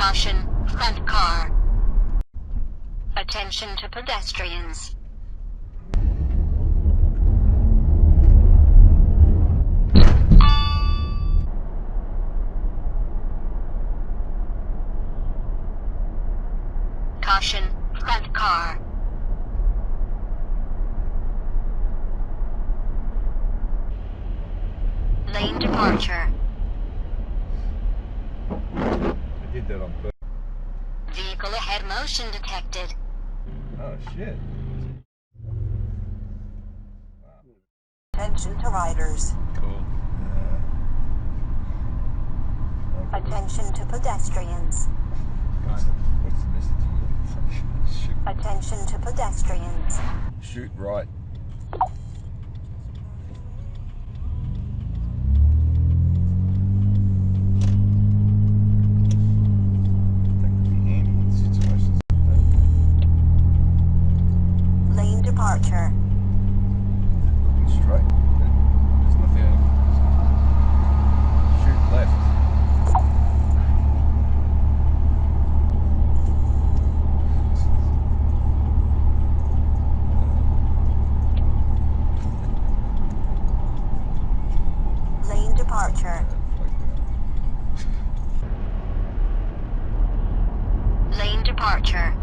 Caution, front car. Attention to pedestrians. Caution, front car. Lane departure. I did that on purpose. Vehicle ahead motion detected. Oh shit. Attention to riders. Cool. Attention to pedestrians. Kind of. What's the message here? Attention to pedestrians. Shoot right. Lane departure. Looking straight. There's nothing. Shoot left. Lane departure. Lane departure.